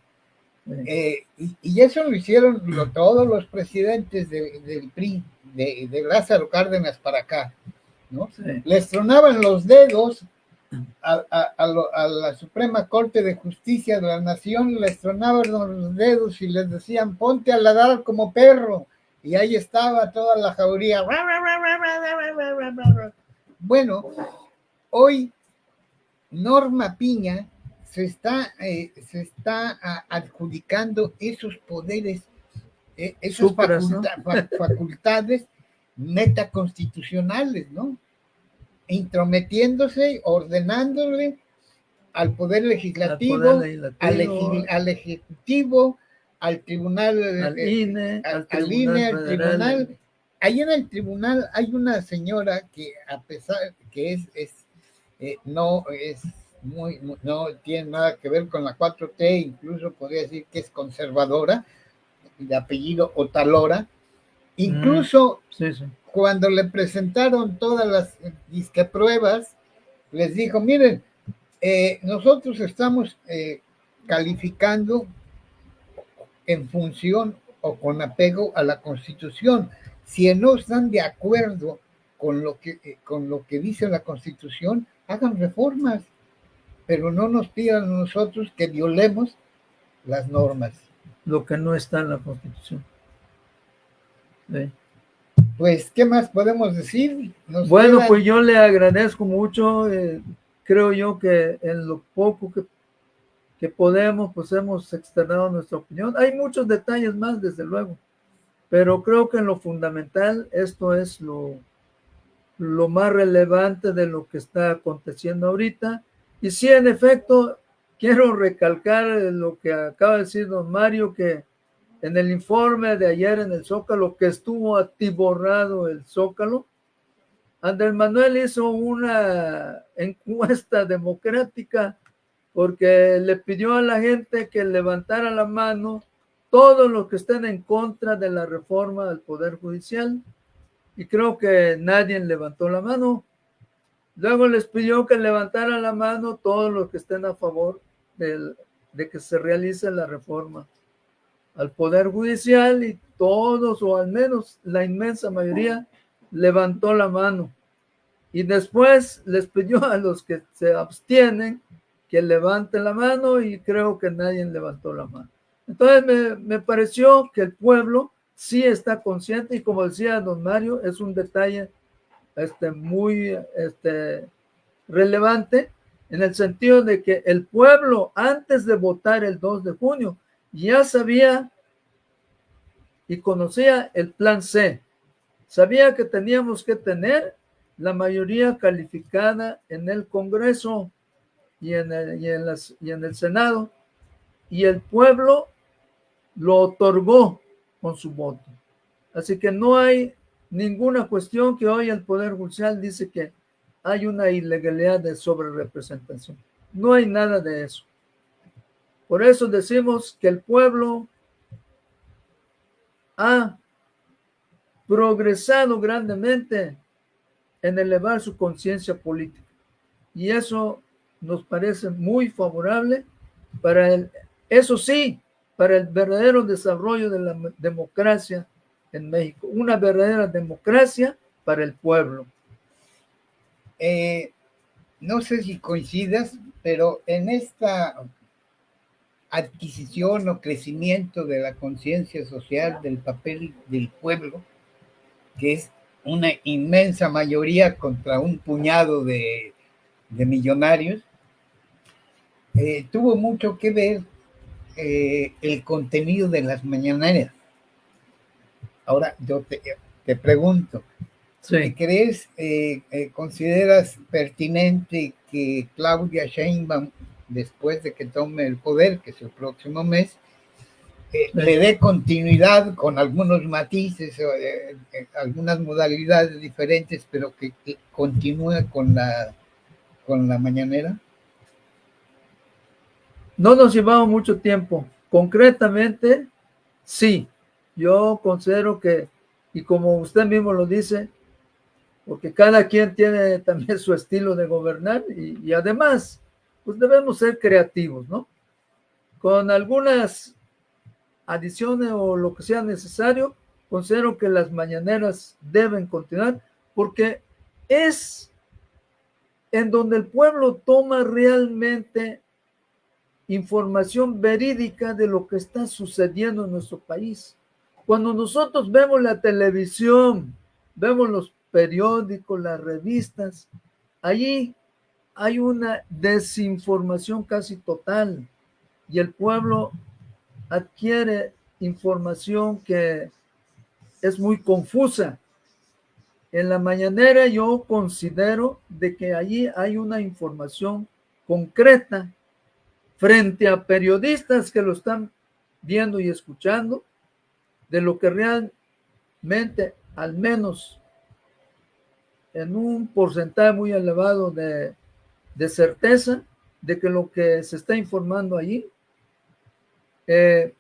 Y eso lo hicieron todos los presidentes del PRI, de Lázaro Cárdenas para acá, ¿no? Sí. Les tronaban los dedos a la Suprema Corte de Justicia de la Nación, les tronaban los dedos y les decían, ponte a ladrar como perro, y ahí estaba toda la jauría. Bueno, hoy Norma Piña se está adjudicando esos poderes, esas Supras, ¿no? facultades metaconstitucionales, ¿no? Intrometiéndose, ordenándole al Poder Al Poder Legislativo, Legislativo, al Ejecutivo, al Tribunal, al INE, al al Tribunal INE, al Federal. Tribunal. Ahí en el tribunal hay una señora que, a pesar que no es no tiene nada que ver con la 4T, incluso podría decir que es conservadora, de apellido Otalora. Incluso Sí, sí. cuando le presentaron todas las disque pruebas, les dijo, miren, nosotros estamos calificando en función o con apego a la Constitución. Si no están de acuerdo con lo que dice la Constitución, hagan reformas, pero no nos pidan a nosotros que violemos las normas. Lo que no está en la Constitución. Sí. Pues, ¿qué más podemos decir? Bueno, pues yo le agradezco mucho. Creo yo que en lo poco que podemos, pues hemos externado nuestra opinión. Hay muchos detalles más, desde luego, pero creo que en lo fundamental esto es lo más relevante de lo que está aconteciendo ahorita. Y sí, en efecto, quiero recalcar lo que acaba de decir don Mario, que en el informe de ayer en el Zócalo, que estuvo atiborrado el Zócalo, Andrés Manuel hizo una encuesta democrática porque le pidió a la gente que levantara la mano todos los que estén en contra de la reforma del Poder Judicial, y creo que nadie levantó la mano. Luego les pidió que levantaran la mano todos los que estén a favor de que se realice la reforma al Poder Judicial, y todos, o al menos la inmensa mayoría, levantó la mano. Y después les pidió a los que se abstienen que levanten la mano, y creo que nadie levantó la mano. Entonces me pareció que el pueblo sí está consciente, y como decía don Mario, es un detalle muy relevante, en el sentido de que el pueblo, antes de votar el 2 de junio, ya sabía y conocía el plan C. Sabía que teníamos que tener la mayoría calificada en el Congreso y en el Senado, y el pueblo lo otorgó con su voto. Así que no hay ninguna cuestión que hoy el Poder Judicial dice que hay una ilegalidad de sobrerepresentación. No hay nada de eso. Por eso decimos que el pueblo ha progresado grandemente en elevar su conciencia política, y eso nos parece muy favorable eso sí, para el verdadero desarrollo de la democracia en México, una verdadera democracia para el pueblo. No sé si coincidas, pero en esta adquisición o crecimiento de la conciencia social, del papel del pueblo, que es una inmensa mayoría contra un puñado de millonarios, tuvo mucho que ver el contenido de las mañaneras. Ahora yo te pregunto, Sí. ¿crees, consideras pertinente que Claudia Sheinbaum, después de que tome el poder, que es el próximo mes, le dé continuidad con algunos matices, algunas modalidades diferentes, pero que continúe con la mañanera? No nos llevamos mucho tiempo. Concretamente, sí. Yo considero que, y como usted mismo lo dice, porque cada quien tiene también su estilo de gobernar, y además, pues debemos ser creativos, ¿no? Con algunas adiciones o lo que sea necesario, considero que las mañaneras deben continuar, porque es en donde el pueblo toma realmente información verídica de lo que está sucediendo en nuestro país. Cuando nosotros vemos la televisión, vemos los periódicos, las revistas, allí hay una desinformación casi total y el pueblo adquiere información que es muy confusa. En la mañanera yo considero de que allí hay una información concreta frente a periodistas que lo están viendo y escuchando de lo que realmente, al menos en un porcentaje muy elevado de certeza, de que lo que se está informando allí es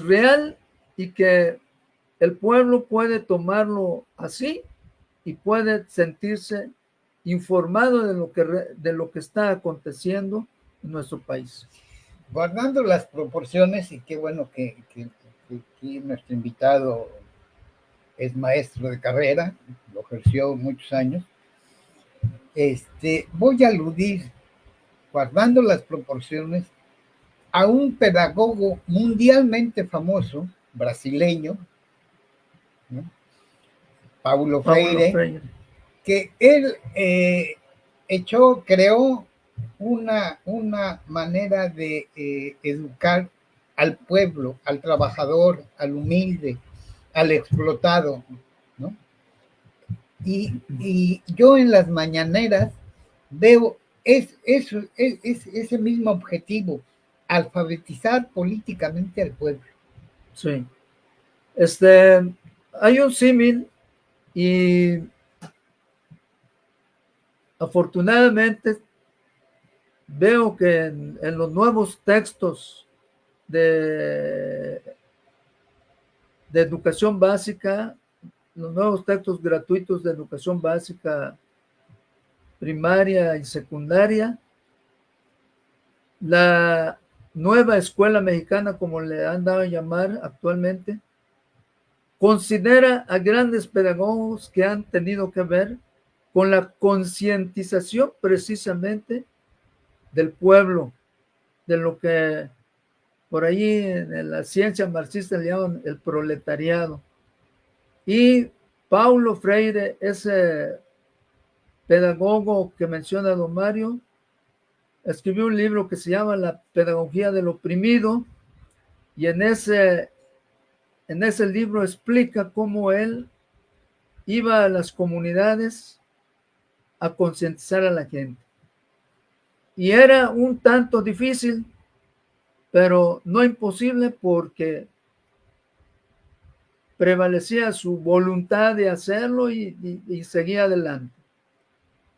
real y que el pueblo puede tomarlo así y puede sentirse informado de lo que está aconteciendo en nuestro país. Guardando las proporciones, y qué bueno que nuestro invitado es maestro de carrera, lo ejerció muchos años, voy a aludir, guardando las proporciones, a un pedagogo mundialmente famoso, brasileño, ¿no? Paulo Freire, que él creó una manera de educar al pueblo, al trabajador, al humilde, al explotado, ¿no? Y yo en las mañaneras veo ese mismo objetivo, alfabetizar políticamente al pueblo. Sí. Hay un símil y afortunadamente veo que en los nuevos textos de educación básica, los nuevos textos gratuitos de educación básica primaria y secundaria, la nueva escuela mexicana, como le han dado a llamar actualmente, considera a grandes pedagogos que han tenido que ver con la concientización precisamente del pueblo, de lo que por ahí en la ciencia marxista le llaman el proletariado. Y Paulo Freire, ese pedagogo que menciona don Mario, escribió un libro que se llama La pedagogía del oprimido, y en ese libro explica cómo él iba a las comunidades a concientizar a la gente. Y era un tanto difícil, pero no imposible, porque prevalecía su voluntad de hacerlo y seguía adelante.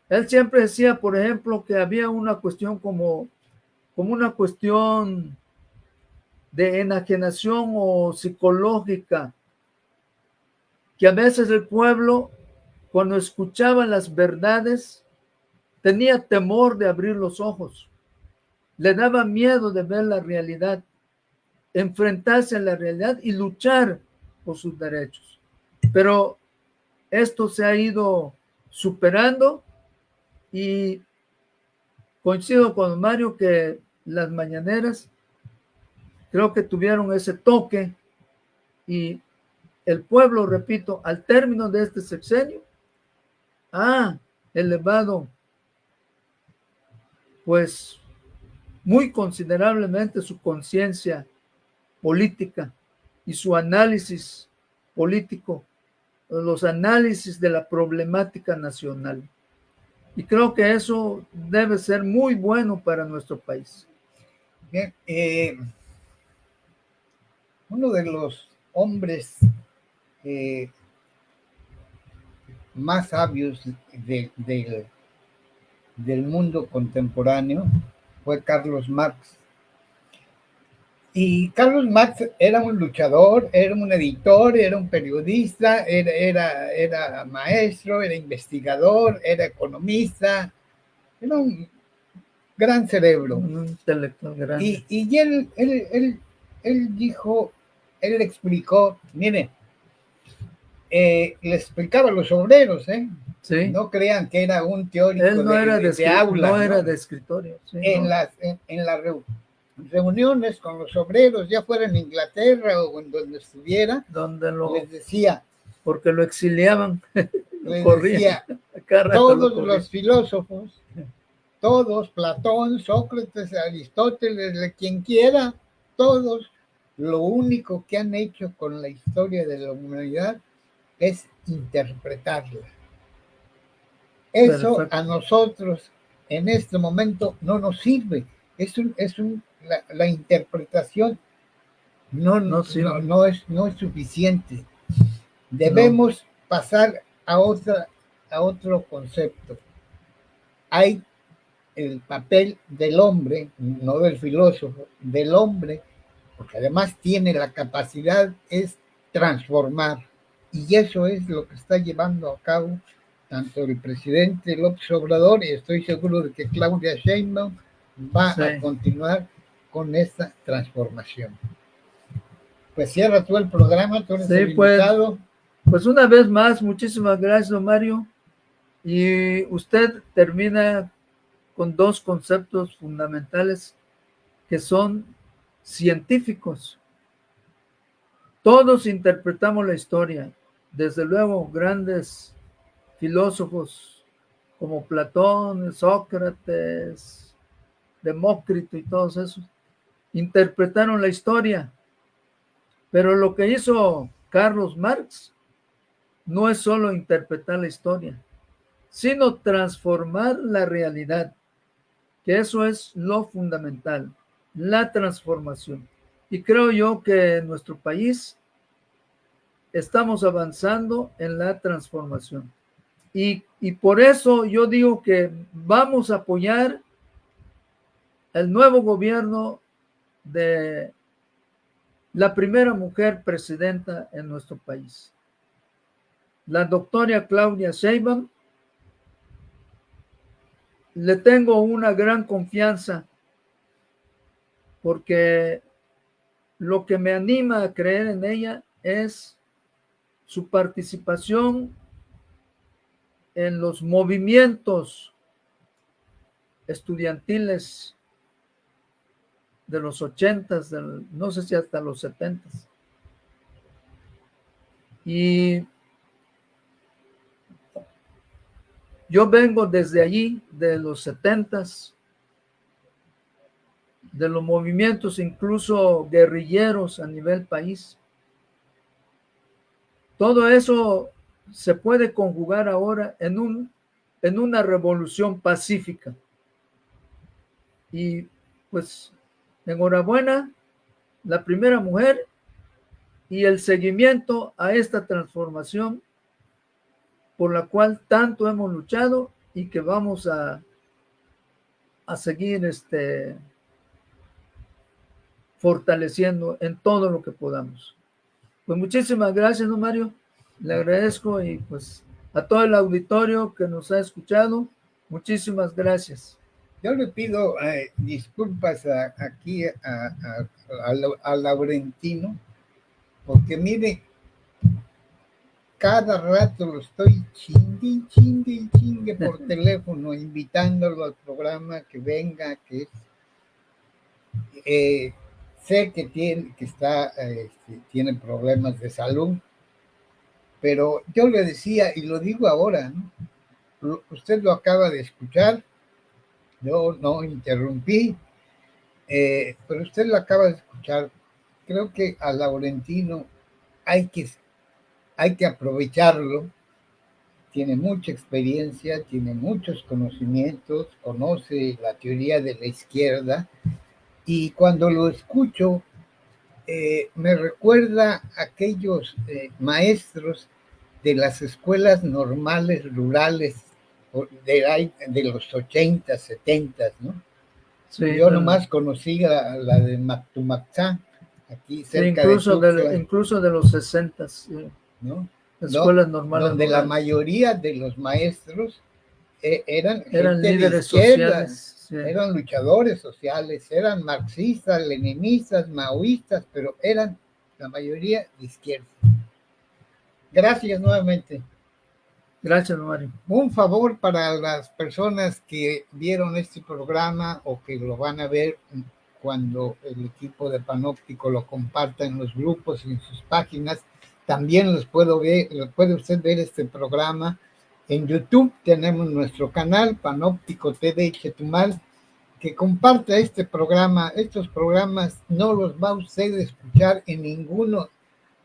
Él siempre decía, por ejemplo, que había una cuestión como una cuestión de enajenación o psicológica, que a veces el pueblo, cuando escuchaba las verdades, tenía temor de abrir los ojos, le daba miedo de ver la realidad, enfrentarse a la realidad y luchar por sus derechos. Pero esto se ha ido superando y coincido con Mario que las mañaneras creo que tuvieron ese toque y el pueblo, repito, al término de este sexenio, ha elevado pues muy considerablemente su conciencia política y su análisis político, los análisis de la problemática nacional. Y creo que eso debe ser muy bueno para nuestro país. Bien, uno de los hombres más sabios del mundo contemporáneo fue Carlos Marx. Y Carlos Marx era un luchador, era un editor, era un periodista, era maestro, era investigador, era economista, era un gran cerebro. Un intelectual grande. Y él dijo, él explicó, mire, le explicaba a los obreros, ¿Sí? No crean que era un teórico él no era de aula. No era de escritorio. ¿Sí? En reuniones con los obreros, ya fuera en Inglaterra o en donde estuviera, les decía, porque lo exiliaban, les decía, todos los filósofos, todos, Platón, Sócrates, Aristóteles, quien quiera, todos, lo único que han hecho con la historia de la humanidad es interpretarla. Eso a nosotros en este momento no nos sirve. La interpretación no es suficiente. Debemos pasar a otro concepto. Hay el papel del hombre, no del filósofo, del hombre, porque además tiene la capacidad, es transformar. Y eso es lo que está llevando a cabo tanto el presidente López Obrador, y estoy seguro de que Claudia Sheinbaum va a continuar con esta transformación. Pues cierra tú el programa, tú eres el invitado. Pues una vez más, muchísimas gracias, don Mario. Y usted termina con dos conceptos fundamentales que son científicos. Todos interpretamos la historia, desde luego grandes filósofos como Platón, Sócrates, Demócrito y todos esos, interpretaron la historia. Pero lo que hizo Carlos Marx no es solo interpretar la historia, sino transformar la realidad, que eso es lo fundamental, la transformación. Y creo yo que en nuestro país estamos avanzando en la transformación. Y por eso yo digo que vamos a apoyar el nuevo gobierno de la primera mujer presidenta en nuestro país, la doctora Claudia Sheinbaum. Le tengo una gran confianza porque lo que me anima a creer en ella es su participación en los movimientos estudiantiles de los 80s, no sé si hasta los 70s. Y yo vengo desde allí, de los 70s, de los movimientos incluso guerrilleros a nivel país. Todo eso se puede conjugar ahora en una revolución pacífica. Y pues enhorabuena, la primera mujer y el seguimiento a esta transformación por la cual tanto hemos luchado y que vamos a seguir fortaleciendo en todo lo que podamos. Pues muchísimas gracias, don Mario. Le agradezco y pues a todo el auditorio que nos ha escuchado, muchísimas gracias. Yo le pido disculpas aquí a Laurentino, porque mire, cada rato lo estoy chingue por teléfono, invitándolo al programa, que venga, que sé que tiene problemas de salud, pero yo le decía, y lo digo ahora, ¿no? Usted lo acaba de escuchar, yo no interrumpí, pero usted lo acaba de escuchar. Creo que a Laurentino hay que aprovecharlo. Tiene mucha experiencia, tiene muchos conocimientos, conoce la teoría de la izquierda, y cuando lo escucho me recuerda a aquellos maestros de las escuelas normales rurales de los 80, 70, ¿no? Sí, yo nomás conocí la de Mactumaxá, aquí cerca incluso de los 60, ¿no? Escuelas normales donde rurales. La mayoría de los maestros eran líderes sociales, sí. Eran luchadores sociales, eran marxistas, leninistas, maoístas, pero eran la mayoría de izquierda. Gracias nuevamente. Gracias, Mario. Un favor para las personas que vieron este programa o que lo van a ver cuando el equipo de Panóptico lo comparta en los grupos y en sus páginas. También puede usted ver este programa en YouTube. Tenemos nuestro canal Panóptico TV Chetumal, que comparta este programa. Estos programas no los va usted a escuchar en ninguno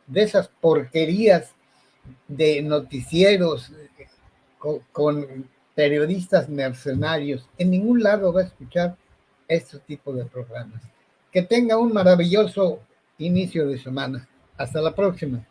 de esas porquerías de noticieros con periodistas mercenarios. En ningún lado va a escuchar este tipo de programas. Que tenga un maravilloso inicio de semana. Hasta la próxima.